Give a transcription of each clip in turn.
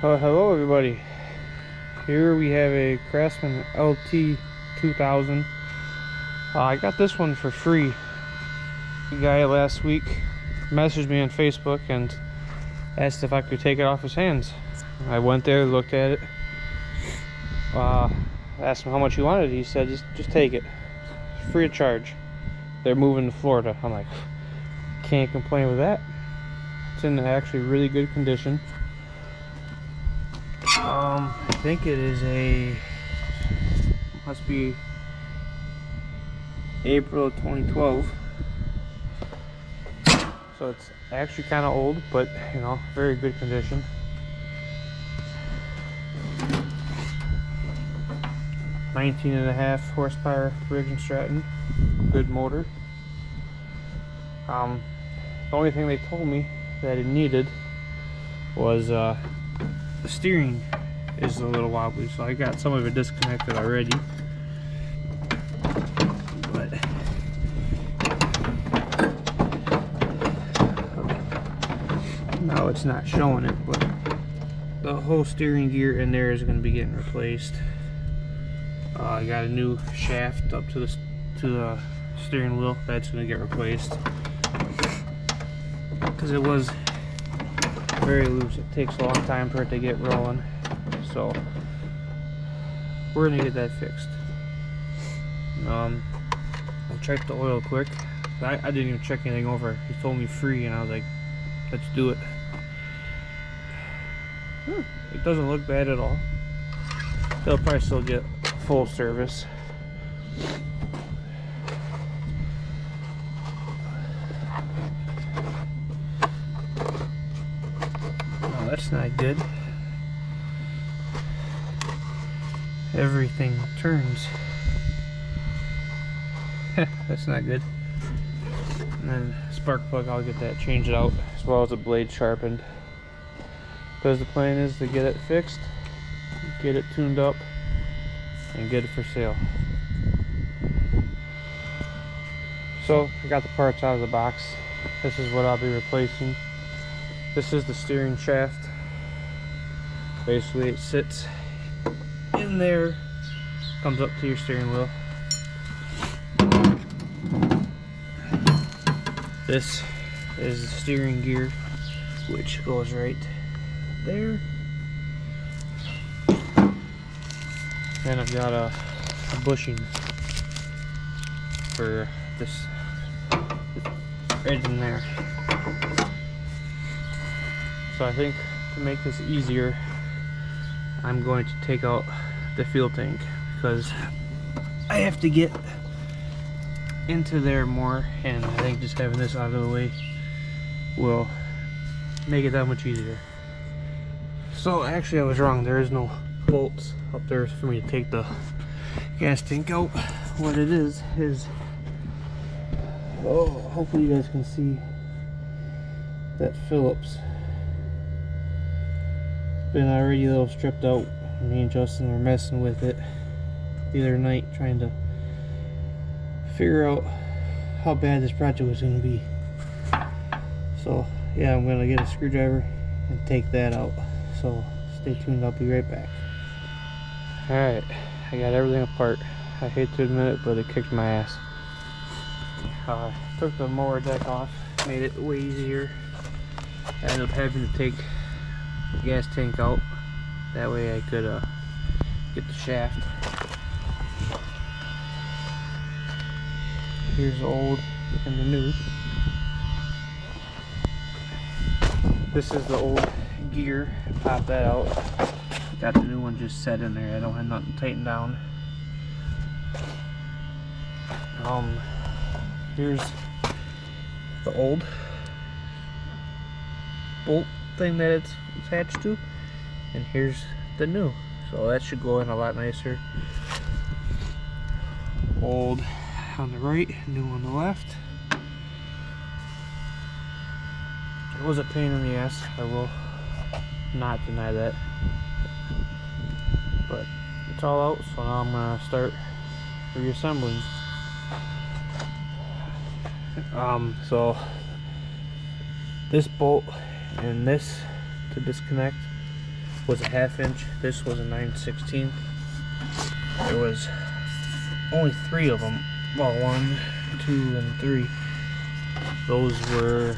Hello everybody. Here we have a Craftsman LT2000. I got this one for free. The guy last week messaged me on Facebook and asked if I could take it off his hands. I went there, looked at it, asked him how much he wanted. He said just take it, it's free of charge. They're moving to Florida. I'm like, can't complain with that. It's in actually really good condition. I think it is must be April 2012. So it's actually kind of old, but you know, very good condition. .19.5 horsepower Briggs & Stratton, good motor. The only thing they told me that it needed was the steering is a little wobbly, so I got some of it disconnected already. But now it's not showing it, but the whole steering gear in there is going to be getting replaced. I got a new shaft up to the steering wheel that's going to get replaced because it was very loose. It takes a long time for it to get rolling, so we're gonna get that fixed. I'll check the oil quick. I didn't even check anything over. He told me free, and I was like, let's do it. It doesn't look bad at all. They'll probably still get full service. That's not good. Everything turns. That's not good. And then spark plug, I'll get that changed out as well as the blade sharpened. Because the plan is to get it fixed, get it tuned up, and get it for sale. So I got the parts out of the box. This is what I'll be replacing. This is the steering shaft. Basically it sits in there, comes up to your steering wheel. This is the steering gear, which goes right there. And I've got a bushing for this right in there. So I think to make this easier, I'm going to take out the fuel tank because I have to get into there more, and I think just having this out of the way will make it that much easier. So actually I was wrong, there is no bolts up there for me to take the gas tank out. What it is, oh, hopefully you guys can see that Phillips. Been already a little stripped out. Me and Justin were messing with it the other night, trying to figure out how bad this project was going to be. So yeah, I'm going to get a screwdriver and take that out. So stay tuned, I'll be right back. Alright, I got everything apart. I hate to admit it, but it kicked my ass. Took the mower deck off, made it way easier. I ended up having to take gas tank out, that way I could get the shaft. Here's the old and the new. This is the old gear, pop that out. Got the new one just set in there, I don't have nothing tightened down. Here's the old bolt thing that it's attached to, and here's the new, so that should go in a lot nicer. Old on the right, new on the left. It was a pain in the ass, I will not deny that, but it's all out, so now I'm gonna start reassembling. So this bolt and this to disconnect was a 1/2 inch. This was a 9/16. There was only 3 of them. Well, 1, 2, and 3. Those were,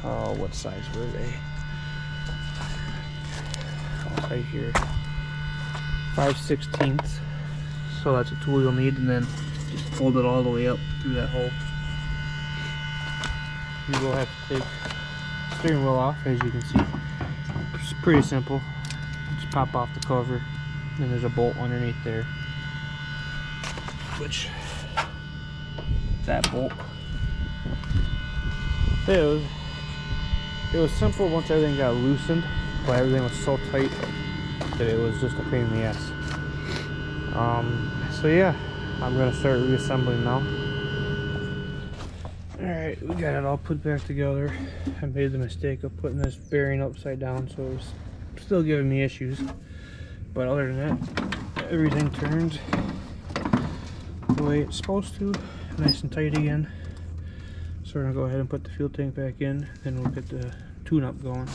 what size were they? Oh, right here. 5/16. So that's a tool you'll need, and then just fold it all the way up through that hole. You will have to take the steering wheel off, as you can see. It's pretty simple. Just pop off the cover, and there's a bolt underneath there. Which, that bolt. It was simple once everything got loosened, but everything was so tight that it was just a pain in the ass. So yeah, I'm gonna start reassembling now. Alright, we got it all put back together. I made the mistake of putting this bearing upside down, so it was still giving me issues. But other than that, everything turned the way it's supposed to, nice and tight again. So we're gonna go ahead and put the fuel tank back in, then we'll get the tune-up going.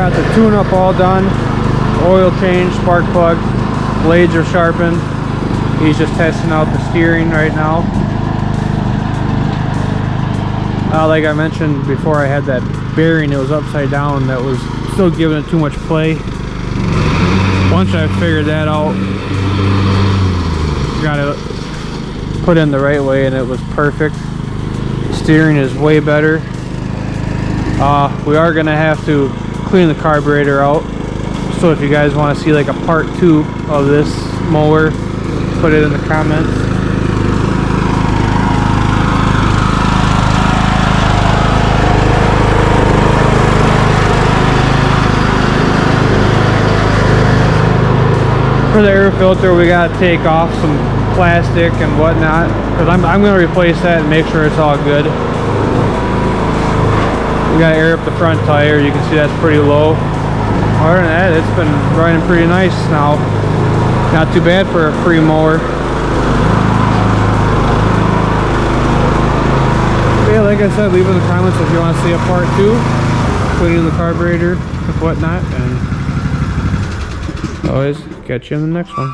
got the tune-up all done, oil change, spark plug, blades are sharpened. He's just testing out the steering right now. Like I mentioned before, I had that bearing, it was upside down, that was still giving it too much play. Once I figured that out, got it put in the right way, and it was perfect. Steering is way better. We are gonna have to clean the carburetor out, so if you guys want to see like a part 2 of this mower, put it in the comments. For the air filter, we got to take off some plastic and whatnot, because I'm going to replace that and make sure it's all good. We got to air up the front tire. You can see that's pretty low. Other than that, it's been running pretty nice now. Not too bad for a free mower. But yeah, like I said, leave in the comments if you want to see a part 2, cleaning the carburetor and whatnot, and always catch you in the next one.